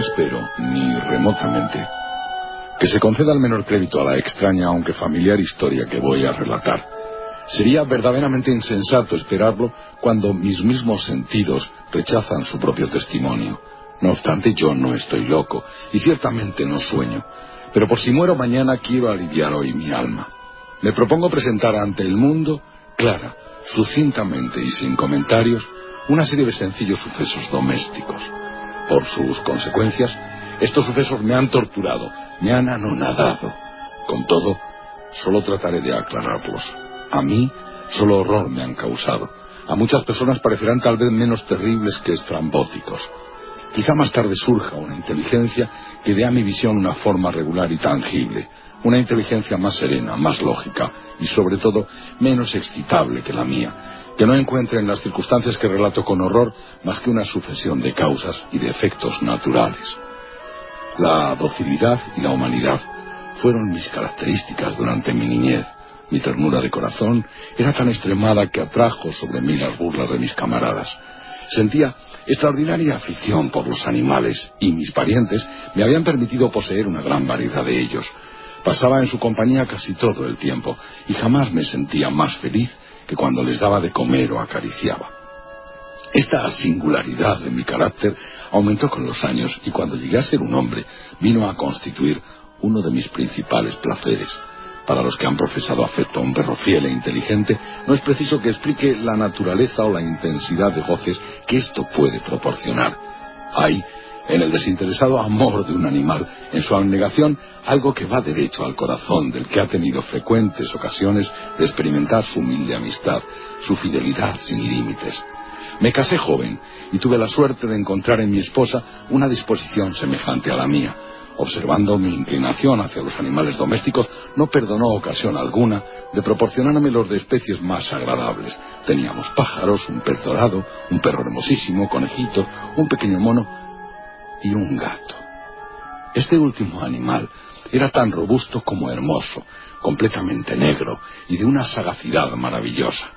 espero, ni remotamente, que se conceda el menor crédito a la extraña, aunque familiar historia que voy a relatar. Sería verdaderamente insensato esperarlo cuando mis mismos sentidos rechazan su propio testimonio. No obstante, yo no estoy loco, y ciertamente no sueño. Pero por si muero mañana, quiero aliviar hoy mi alma. Me propongo presentar ante el mundo, clara, sucintamente y sin comentarios, una serie de sencillos sucesos domésticos. Por sus consecuencias, estos sucesos me han torturado, me han anonadado. Con todo, solo trataré de aclararlos. A mí, solo horror me han causado. A muchas personas parecerán tal vez menos terribles que estrambóticos. Quizá más tarde surja una inteligencia que dé a mi visión una forma regular y tangible. Una inteligencia más serena, más lógica y, sobre todo, menos excitable que la mía, que no encuentre en las circunstancias que relato con horror más que una sucesión de causas y de efectos naturales. La docilidad y la humanidad fueron mis características durante mi niñez. Mi ternura de corazón era tan extremada que atrajo sobre mí las burlas de mis camaradas. Sentía extraordinaria afición por los animales y mis parientes me habían permitido poseer una gran variedad de ellos. Pasaba en su compañía casi todo el tiempo y jamás me sentía más feliz que cuando les daba de comer o acariciaba. Esta singularidad de mi carácter aumentó con los años y cuando llegué a ser un hombre vino a constituir uno de mis principales placeres. Para los que han profesado afecto a un perro fiel e inteligente, no es preciso que explique la naturaleza o la intensidad de goces que esto puede proporcionar. Hay, en el desinteresado amor de un animal, en su abnegación, algo que va derecho al corazón del que ha tenido frecuentes ocasiones de experimentar su humilde amistad, su fidelidad sin límites. Me casé joven y tuve la suerte de encontrar en mi esposa una disposición semejante a la mía. Observando mi inclinación hacia los animales domésticos, no perdonó ocasión alguna de proporcionarme los de especies más agradables. Teníamos pájaros, un pez dorado, un perro hermosísimo, conejitos, un pequeño mono y un gato. Este último animal era tan robusto como hermoso, completamente negro y de una sagacidad maravillosa.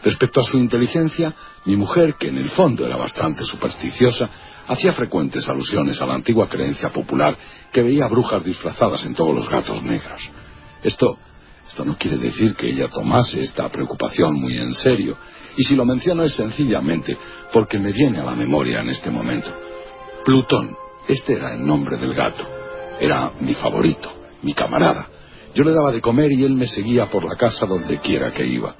Respecto a su inteligencia, mi mujer, que en el fondo era bastante supersticiosa, hacía frecuentes alusiones a la antigua creencia popular que veía brujas disfrazadas en todos los gatos negros. Esto no quiere decir que ella tomase esta preocupación muy en serio, y si lo menciono es sencillamente porque me viene a la memoria en este momento. Plutón, este era el nombre del gato. Era mi favorito, mi camarada. Yo le daba de comer y él me seguía por la casa donde quiera que iba.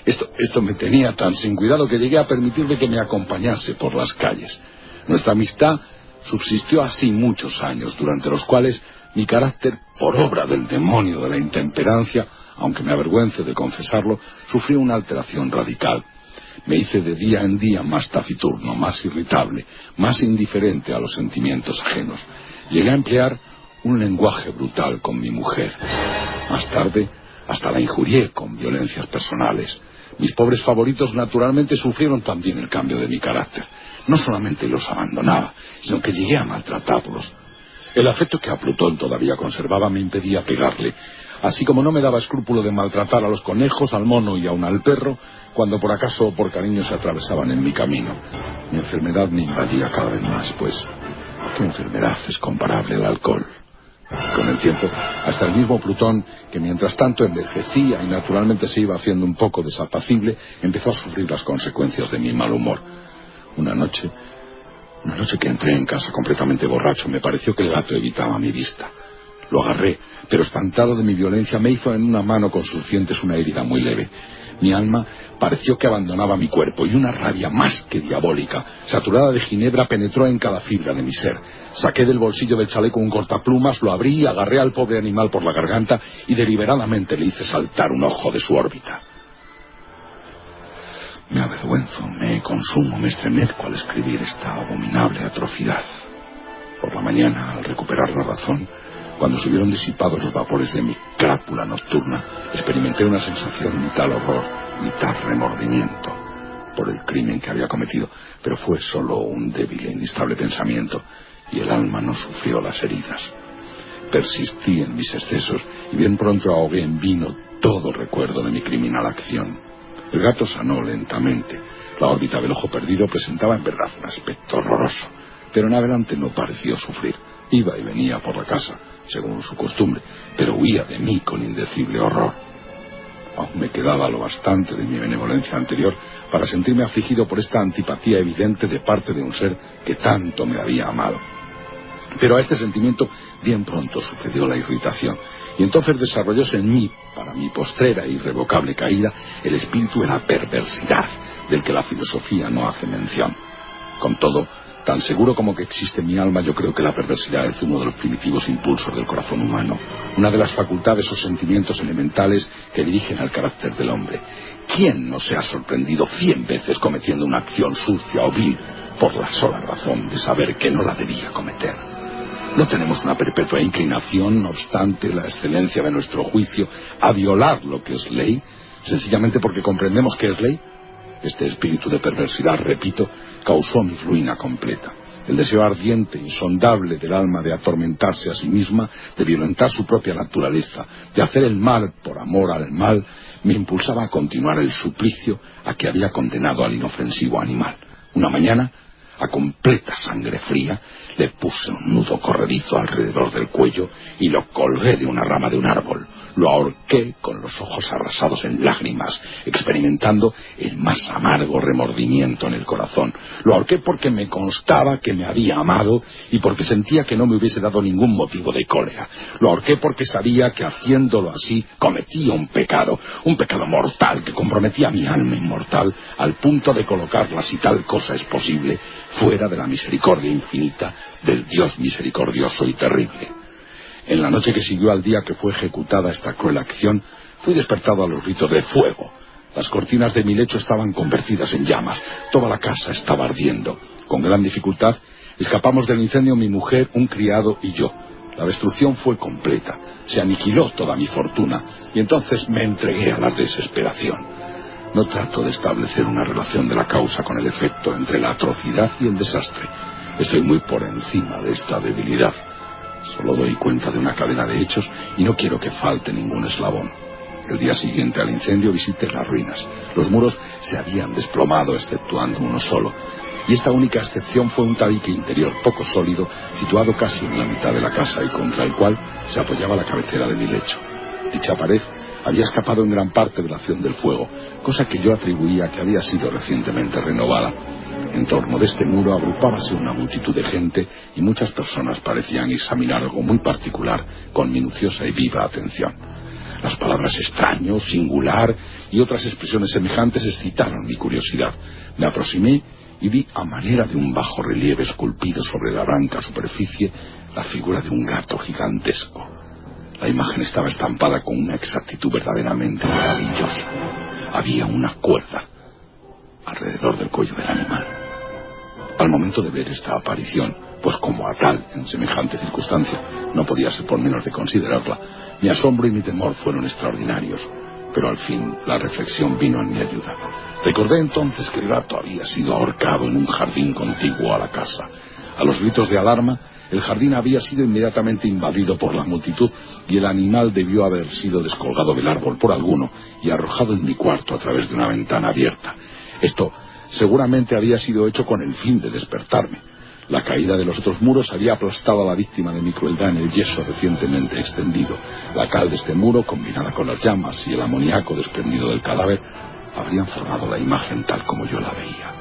Esto me tenía tan sin cuidado que llegué a permitirle que me acompañase por las calles. Nuestra amistad subsistió así muchos años, durante los cuales mi carácter, por obra del demonio de la intemperancia, aunque me avergüence de confesarlo, sufrió una alteración radical. Me hice de día en día más taciturno, más irritable, más indiferente a los sentimientos ajenos. Llegué a emplear un lenguaje brutal con mi mujer. Más tarde, hasta la injurié con violencias personales. Mis pobres favoritos naturalmente sufrieron también el cambio de mi carácter. No solamente los abandonaba, sino que llegué a maltratarlos. El afecto que a Plutón todavía conservaba me impedía pegarle, así como no me daba escrúpulo de maltratar a los conejos, al mono y aun al perro, cuando por acaso o por cariño se atravesaban en mi camino. Mi enfermedad me invadía cada vez más, pues ¿qué enfermedad es comparable al alcohol? Con el tiempo, hasta el mismo Plutón, que mientras tanto envejecía y naturalmente se iba haciendo un poco desapacible, empezó a sufrir las consecuencias de mi mal humor. Una noche que entré en casa completamente borracho, me pareció que el gato evitaba mi vista. Lo agarré, pero espantado de mi violencia me hizo en una mano con sus dientes una herida muy leve. Mi alma pareció que abandonaba mi cuerpo y una rabia más que diabólica, saturada de ginebra, penetró en cada fibra de mi ser. Saqué del bolsillo del chaleco un cortaplumas, lo abrí, agarré al pobre animal por la garganta y deliberadamente le hice saltar un ojo de su órbita. Me avergüenzo, me consumo, me estremezco al escribir esta abominable atrocidad. Por la mañana, al recuperar la razón, cuando se hubieron disipado los vapores de mi crápula nocturna, experimenté una sensación mitad horror, mitad remordimiento por el crimen que había cometido, pero fue solo un débil e inestable pensamiento, y el alma no sufrió las heridas. Persistí en mis excesos y bien pronto ahogué en vino todo recuerdo de mi criminal acción. El gato sanó lentamente. La órbita del ojo perdido presentaba en verdad un aspecto horroroso. pero en adelante no pareció sufrir. Iba y venía por la casa, según su costumbre, pero huía de mí con indecible horror. Aún me quedaba lo bastante de mi benevolencia anterior para sentirme afligido por esta antipatía evidente de parte de un ser que tanto me había amado. Pero a este sentimiento bien pronto sucedió la irritación, y entonces desarrollóse en mí, para mi postrera e irrevocable caída, el espíritu de la perversidad, del que la filosofía no hace mención. Con todo, tan seguro como que existe en mi alma, yo creo que la perversidad es uno de los primitivos impulsos del corazón humano, una de las facultades o sentimientos elementales que dirigen al carácter del hombre. ¿Quién no se ha sorprendido 100 veces cometiendo una acción sucia o vil por la sola razón de saber que no la debía cometer? No tenemos una perpetua inclinación, no obstante la excelencia de nuestro juicio, a violar lo que es ley, sencillamente porque comprendemos que es ley. Este espíritu de perversidad, repito, causó mi ruina completa. El deseo ardiente, insondable del alma de atormentarse a sí misma, de violentar su propia naturaleza, de hacer el mal por amor al mal, me impulsaba a continuar el suplicio a que había condenado al inofensivo animal. Una mañana, a completa sangre fría, le puse un nudo corredizo alrededor del cuello y lo colgué de una rama de un árbol. Lo ahorqué con los ojos arrasados en lágrimas, experimentando el más amargo remordimiento en el corazón. Lo ahorqué porque me constaba que me había amado y porque sentía que no me hubiese dado ningún motivo de cólera. Lo ahorqué porque sabía que haciéndolo así cometía un pecado mortal que comprometía mi alma inmortal al punto de colocarla, si tal cosa es posible, fuera de la misericordia infinita del Dios misericordioso y terrible. En la noche que siguió al día que fue ejecutada esta cruel acción, fui despertado a los gritos de fuego. Las cortinas de mi lecho estaban convertidas en llamas, toda la casa estaba ardiendo. Con gran dificultad escapamos del incendio mi mujer, un criado y yo. La destrucción fue completa, se aniquiló toda mi fortuna, y entonces me entregué a la desesperación. No trato de establecer una relación de la causa con el efecto entre la atrocidad y el desastre. Estoy muy por encima de esta debilidad. Solo doy cuenta de una cadena de hechos y no quiero que falte ningún eslabón. El día siguiente al incendio visité las ruinas. Los muros se habían desplomado, exceptuando uno solo, y esta única excepción fue un tabique interior poco sólido, situado casi en la mitad de la casa y contra el cual se apoyaba la cabecera de mi lecho. Dicha pared había escapado en gran parte de la acción del fuego, cosa que yo atribuía a que había sido recientemente renovada. En torno de este muro agrupábase una multitud de gente y muchas personas parecían examinar algo muy particular con minuciosa y viva atención. Las palabras extraño, singular y otras expresiones semejantes excitaron mi curiosidad. Me aproximé y vi a manera de un bajo relieve esculpido sobre la blanca superficie la figura de un gato gigantesco. La imagen estaba estampada con una exactitud verdaderamente maravillosa. Había una cuerda alrededor del cuello del animal. Al momento de ver esta aparición, pues como a tal, en semejante circunstancia, no podía ser por menos de considerarla, mi asombro y mi temor fueron extraordinarios, pero al fin la reflexión vino en mi ayuda. Recordé entonces que el gato había sido ahorcado en un jardín contiguo a la casa. A los gritos de alarma, el jardín había sido inmediatamente invadido por la multitud y el animal debió haber sido descolgado del árbol por alguno y arrojado en mi cuarto a través de una ventana abierta. Esto seguramente había sido hecho con el fin de despertarme. La caída de los otros muros había aplastado a la víctima de mi crueldad en el yeso recientemente extendido. La cal de este muro, combinada con las llamas y el amoníaco desprendido del cadáver, habrían formado la imagen tal como yo la veía.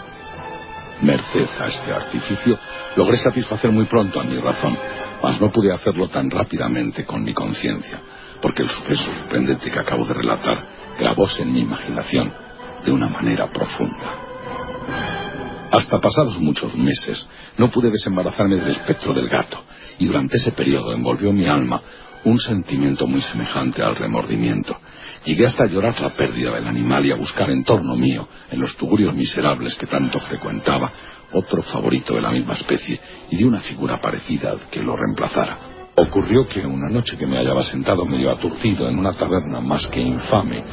Merced a este artificio, logré satisfacer muy pronto a mi razón, mas no pude hacerlo tan rápidamente con mi conciencia, porque el suceso sorprendente que acabo de relatar grabóse en mi imaginación de una manera profunda. Hasta pasados muchos meses no pude desembarazarme del espectro del gato, y durante ese periodo envolvió mi alma un sentimiento muy semejante al remordimiento. Llegué hasta a llorar la pérdida del animal y a buscar en torno mío, en los tugurios miserables que tanto frecuentaba, otro favorito de la misma especie y de una figura parecida que lo reemplazara. Ocurrió que una noche que me hallaba sentado medio aturdido en una taberna más que infame,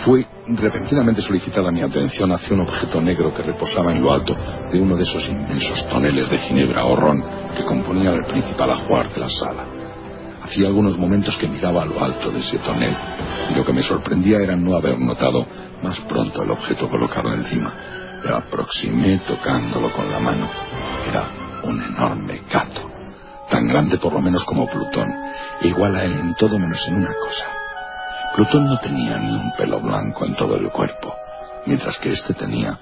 fue repentinamente solicitada mi atención hacia un objeto negro que reposaba en lo alto de uno de esos inmensos toneles de ginebra o ron que componían el principal ajuar de la sala. Hacía algunos momentos que miraba a lo alto de ese tonel, y lo que me sorprendía era no haber notado más pronto el objeto colocado encima. Me aproximé tocándolo con la mano. Era un enorme gato, tan grande por lo menos como Plutón, e igual a él en todo menos en una cosa. Plutón no tenía ni un pelo blanco en todo el cuerpo, mientras que éste tenía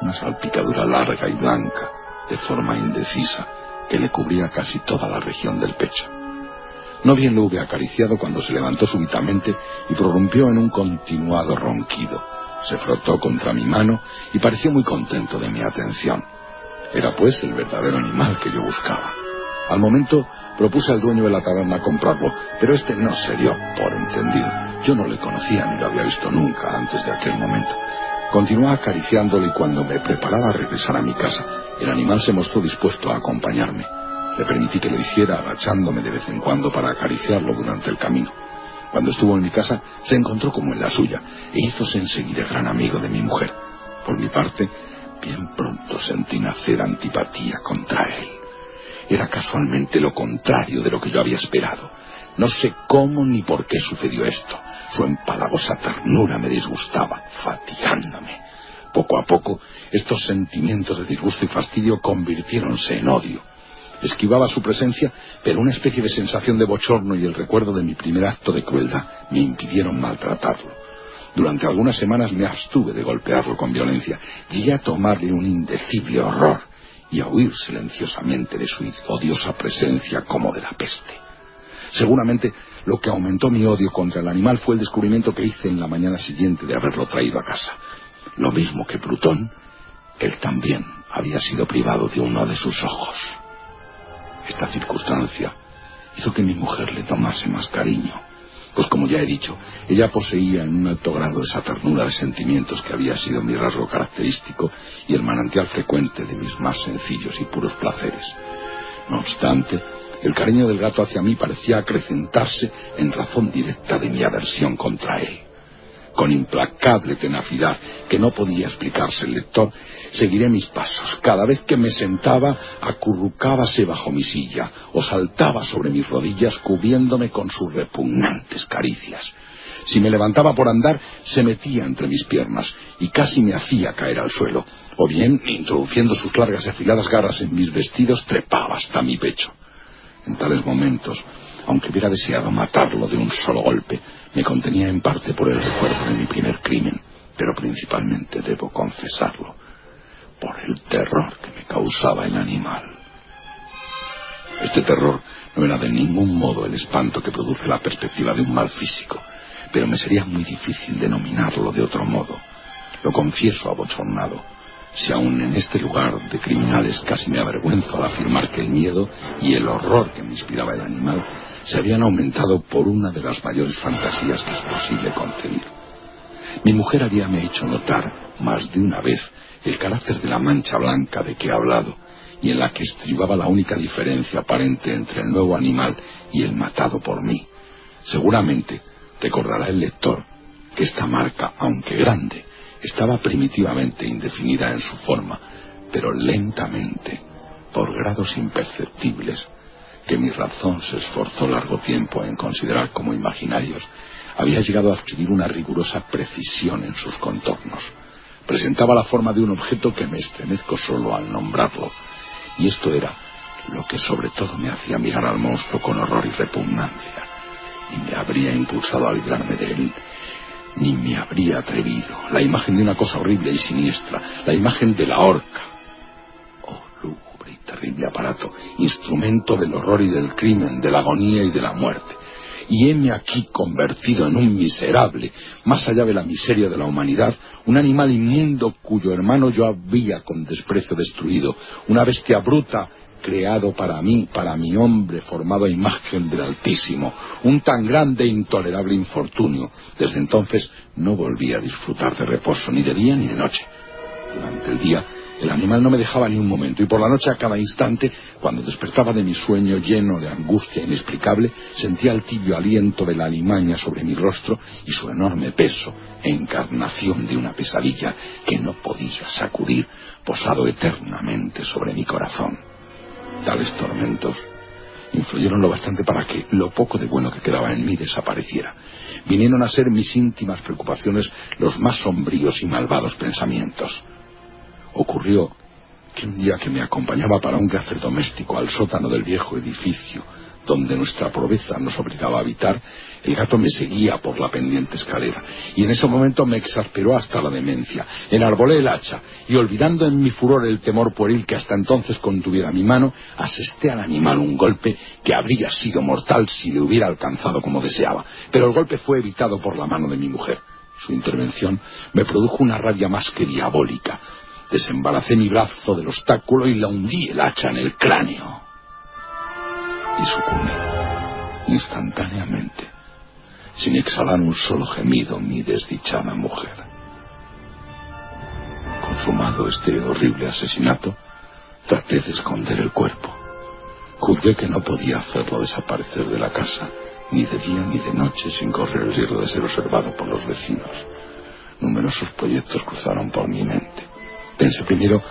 una salpicadura larga y blanca, de forma indecisa, que le cubría casi toda la región del pecho. No bien lo hube acariciado cuando se levantó súbitamente y prorrumpió en un continuado ronquido. Se frotó contra mi mano y pareció muy contento de mi atención. Era pues el verdadero animal que yo buscaba. Al momento propuse al dueño de la taberna comprarlo, pero este no se dio por entendido. Yo no le conocía ni lo había visto nunca antes de aquel momento. Continué acariciándolo y cuando me preparaba a regresar a mi casa, el animal se mostró dispuesto a acompañarme. Le permití que lo hiciera agachándome de vez en cuando para acariciarlo durante el camino. Cuando estuvo en mi casa, se encontró como en la suya e hízose enseguida gran amigo de mi mujer. Por mi parte, bien pronto sentí nacer antipatía contra él. Era casualmente lo contrario de lo que yo había esperado. No sé cómo ni por qué sucedió esto. Su empalagosa ternura me disgustaba, fatigándome. Poco a poco, estos sentimientos de disgusto y fastidio convirtiéronse en odio. Esquivaba su presencia, pero una especie de sensación de bochorno y el recuerdo de mi primer acto de crueldad me impidieron maltratarlo. Durante algunas semanas me abstuve de golpearlo con violencia. Llegué a tomarle un indecible horror y a huir silenciosamente de su odiosa presencia como de la peste. Seguramente lo que aumentó mi odio contra el animal fue el descubrimiento que hice en la mañana siguiente de haberlo traído a casa. Lo mismo que Plutón, él también había sido privado de uno de sus ojos. Esta circunstancia hizo que mi mujer le tomase más cariño, pues como ya he dicho, ella poseía en un alto grado esa ternura de sentimientos que había sido mi rasgo característico y el manantial frecuente de mis más sencillos y puros placeres. No obstante, el cariño del gato hacia mí parecía acrecentarse en razón directa de mi aversión contra él. Con implacable tenacidad que no podía explicarse el lector, seguiré mis pasos. Cada vez que me sentaba, acurrucábase bajo mi silla o saltaba sobre mis rodillas cubriéndome con sus repugnantes caricias. Si me levantaba por andar, se metía entre mis piernas y casi me hacía caer al suelo, o bien, introduciendo sus largas y afiladas garras en mis vestidos, trepaba hasta mi pecho. En tales momentos, aunque hubiera deseado matarlo de un solo golpe, me contenía en parte por el recuerdo de mi primer crimen, pero principalmente, debo confesarlo, por el terror que me causaba el animal. Este terror no era de ningún modo el espanto que produce la perspectiva de un mal físico, pero me sería muy difícil denominarlo de otro modo. Lo confieso abochornado, si aún en este lugar de criminales casi me avergüenzo al afirmar que el miedo y el horror que me inspiraba el animal se habían aumentado por una de las mayores fantasías que es posible concebir. Mi mujer habíame hecho notar más de una vez el carácter de la mancha blanca de que he hablado y en la que estribaba la única diferencia aparente entre el nuevo animal y el matado por mí. Seguramente recordará el lector que esta marca, aunque grande, estaba primitivamente indefinida en su forma, pero lentamente, por grados imperceptibles, que mi razón se esforzó largo tiempo en considerar como imaginarios, había llegado a adquirir una rigurosa precisión en sus contornos. Presentaba la forma de un objeto que me estremezco solo al nombrarlo, y esto era lo que sobre todo me hacía mirar al monstruo con horror y repugnancia, y me habría impulsado a librarme de él, ni me habría atrevido. La imagen de una cosa horrible y siniestra, la imagen de la horca. Oh, lúgubre y terrible aparato, instrumento del horror y del crimen, de la agonía y de la muerte. Y heme aquí convertido en un miserable, más allá de la miseria de la humanidad, un animal inmundo cuyo hermano yo había con desprecio destruido, una bestia bruta, creado para mí, para mi hombre, formado a imagen del Altísimo, un tan grande e intolerable infortunio. Desde entonces no volví a disfrutar de reposo, ni de día ni de noche. Durante el día el animal no me dejaba ni un momento, y por la noche a cada instante, cuando despertaba de mi sueño lleno de angustia inexplicable, sentía el tibio aliento de la alimaña sobre mi rostro y su enorme peso, encarnación de una pesadilla que no podía sacudir, posado eternamente sobre mi corazón. Tales tormentos influyeron lo bastante para que lo poco de bueno que quedaba en mí desapareciera. Vinieron a ser mis íntimas preocupaciones los más sombríos y malvados pensamientos. Ocurrió que un día que me acompañaba para un quehacer doméstico al sótano del viejo edificio donde nuestra pobreza nos obligaba a habitar, el gato me seguía por la pendiente escalera, y en ese momento me exasperó hasta la demencia. Enarbolé el hacha, y olvidando en mi furor el temor pueril que hasta entonces contuviera mi mano, asesté al animal un golpe que habría sido mortal si le hubiera alcanzado como deseaba, pero el golpe fue evitado por la mano de mi mujer. Su intervención me produjo una rabia más que diabólica. Desembaracé mi brazo del obstáculo y le hundí el hacha en el cráneo. Y sucumbí, instantáneamente, sin exhalar un solo gemido, mi desdichada mujer. Consumado este horrible asesinato, traté de esconder el cuerpo. Juzgué que no podía hacerlo desaparecer de la casa, ni de día ni de noche, sin correr el riesgo de ser observado por los vecinos. Numerosos proyectos cruzaron por mi mente. Pensé primero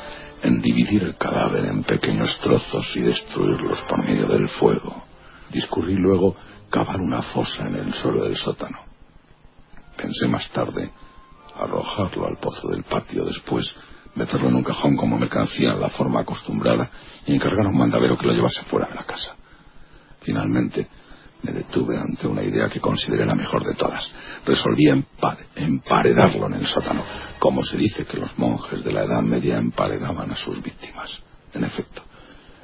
en dividir el cadáver en pequeños trozos y destruirlos por medio del fuego. Discurrí luego cavar una fosa en el suelo del sótano. Pensé más tarde arrojarlo al pozo del patio, después meterlo en un cajón como mercancía en la forma acostumbrada y encargar a un mandadero que lo llevase fuera de la casa. Finalmente me detuve ante una idea que consideré la mejor de todas. Resolví emparedarlo en el sótano, como se dice que los monjes de la Edad Media emparedaban a sus víctimas. En efecto,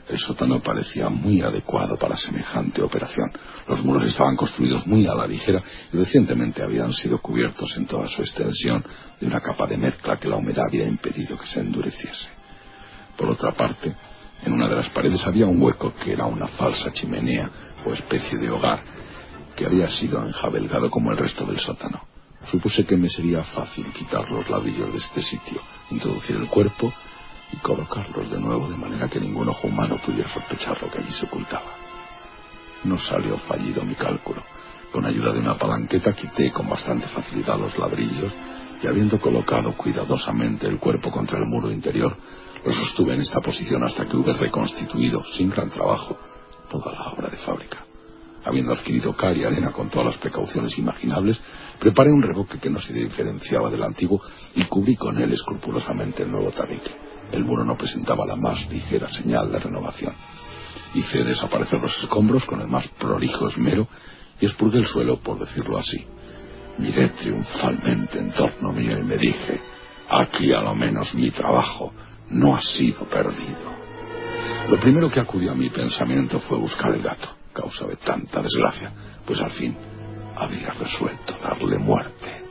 el sótano parecía muy adecuado para semejante operación. Los muros estaban construidos muy a la ligera y recientemente habían sido cubiertos en toda su extensión de una capa de mezcla que la humedad había impedido que se endureciese. Por otra parte, en una de las paredes había un hueco que era una falsa chimenea o especie de hogar que había sido enjabelgado como el resto del sótano. Supuse que me sería fácil quitar los ladrillos de este sitio, introducir el cuerpo y colocarlos de nuevo de manera que ningún ojo humano pudiera sospechar lo que allí se ocultaba. No salió fallido mi cálculo. Con ayuda de una palanqueta quité con bastante facilidad los ladrillos y, habiendo colocado cuidadosamente el cuerpo contra el muro interior, lo sostuve en esta posición hasta que hube reconstituido, sin gran trabajo, toda la obra de fábrica. Habiendo adquirido cal y arena con todas las precauciones imaginables, preparé un revoque que no se diferenciaba del antiguo y cubrí con él escrupulosamente el nuevo tabique. El muro no presentaba la más ligera señal de renovación. Hice desaparecer los escombros con el más prolijo esmero y expurgué el suelo, por decirlo así. Miré triunfalmente en torno mío y me dije: aquí a lo menos mi trabajo no ha sido perdido. Lo primero que acudió a mi pensamiento fue buscar el gato, causa de tanta desgracia, pues al fin había resuelto darle muerte.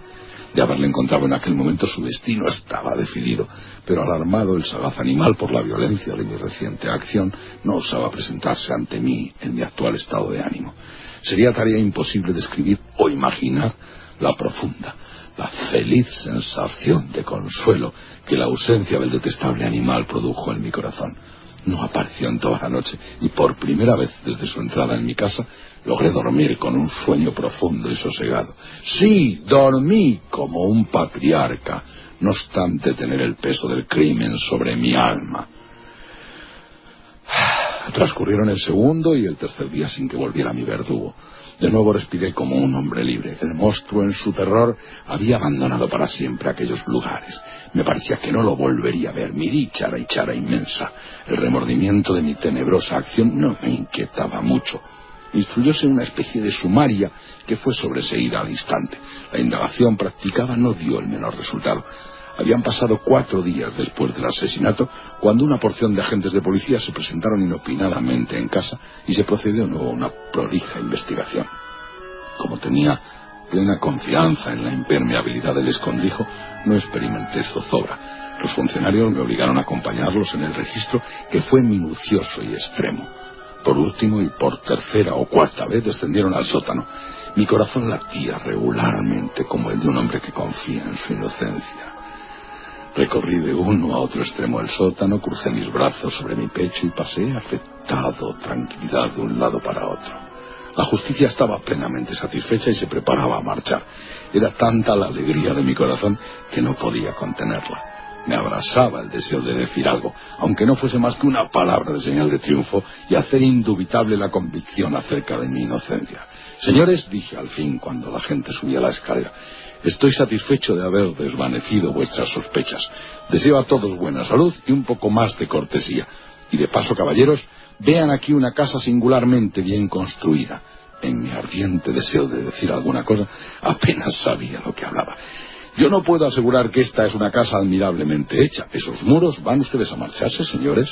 De haberle encontrado en aquel momento, su destino estaba decidido, pero alarmado el sagaz animal por la violencia de mi reciente acción, no osaba presentarse ante mí en mi actual estado de ánimo. Sería tarea imposible describir o imaginar la profunda, la feliz sensación de consuelo que la ausencia del detestable animal produjo en mi corazón. No apareció en toda la noche y por primera vez desde su entrada en mi casa logré dormir con un sueño profundo y sosegado. Sí, dormí como un patriarca, no obstante tener el peso del crimen sobre mi alma. Transcurrieron el segundo y el tercer día sin que volviera mi verdugo. De nuevo respiré como un hombre libre. El monstruo, en su terror, había abandonado para siempre aquellos lugares. Me parecía que no lo volvería a ver. Mi dicha era inmensa. El remordimiento de mi tenebrosa acción no me inquietaba mucho. Instruyóse una especie de sumaria que fue sobreseída al instante. La indagación practicada no dio el menor resultado. Habían pasado 4 días después del asesinato cuando una porción de agentes de policía se presentaron inopinadamente en casa y se procedió de nuevo a una prolija investigación. Como tenía plena confianza en la impermeabilidad del escondrijo, no experimenté zozobra. Los funcionarios me obligaron a acompañarlos en el registro, que fue minucioso y extremo. Por último y por tercera o cuarta vez descendieron al sótano. Mi corazón latía regularmente como el de un hombre que confía en su inocencia. Recorrí de uno a otro extremo del sótano, crucé mis brazos sobre mi pecho y pasé afectado tranquilidad de un lado para otro. La justicia estaba plenamente satisfecha y se preparaba a marchar. Era tanta la alegría de mi corazón que no podía contenerla. Me abrasaba el deseo de decir algo, aunque no fuese más que una palabra de señal de triunfo, y hacer indubitable la convicción acerca de mi inocencia. Señores, dije al fin cuando la gente subía la escalera, estoy satisfecho de haber desvanecido vuestras sospechas. Deseo a todos buena salud y un poco más de cortesía. Y de paso, caballeros, vean aquí una casa singularmente bien construida. En mi ardiente deseo de decir alguna cosa, apenas sabía lo que hablaba. Yo no puedo asegurar que esta es una casa admirablemente hecha. ¿Esos muros van ustedes a marcharse, señores?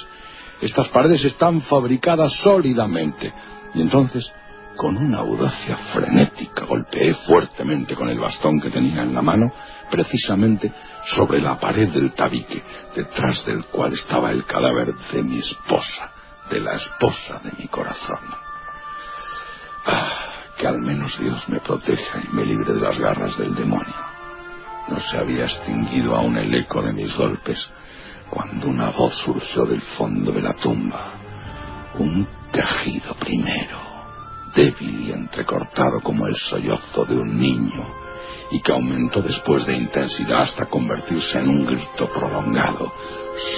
Estas paredes están fabricadas sólidamente. Y entonces, con una audacia frenética, golpeé fuertemente con el bastón que tenía en la mano, precisamente sobre la pared del tabique, detrás del cual estaba el cadáver de mi esposa, de la esposa de mi corazón. Que al menos Dios me proteja y me libre de las garras del demonio. No se había extinguido aún el eco de mis golpes cuando una voz surgió del fondo de la tumba. Un quejido primero, débil y entrecortado como el sollozo de un niño, y que aumentó después de intensidad hasta convertirse en un grito prolongado,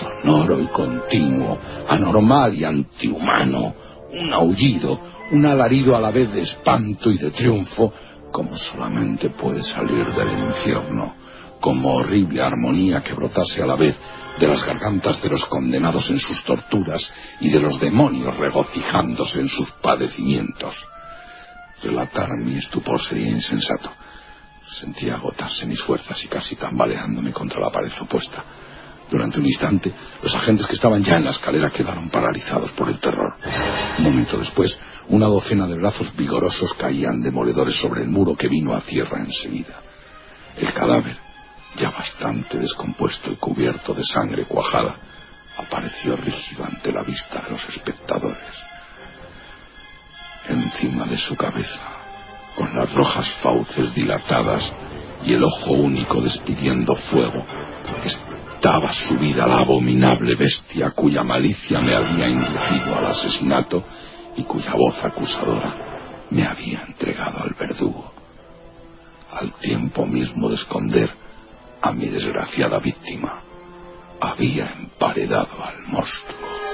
sonoro y continuo, anormal y antihumano, un aullido, un alarido a la vez de espanto y de triunfo, como solamente puede salir del infierno, como horrible armonía que brotase a la vez de las gargantas de los condenados en sus torturas y de los demonios regocijándose en sus padecimientos. Relatar mi estupor sería insensato. Sentía agotarse mis fuerzas y casi tambaleándome contra la pared opuesta. Durante un instante, los agentes que estaban ya en la escalera quedaron paralizados por el terror. Un momento después, una docena de brazos vigorosos caían demoledores sobre el muro que vino a tierra enseguida. El cadáver, ya bastante descompuesto y cubierto de sangre cuajada, apareció rígido ante la vista de los espectadores. Encima de su cabeza, con las rojas fauces dilatadas y el ojo único despidiendo fuego, estaba subida la abominable bestia cuya malicia me había inducido al asesinato y cuya voz acusadora me había entregado al verdugo, al tiempo mismo de esconder a mi desgraciada víctima. Había emparedado al monstruo.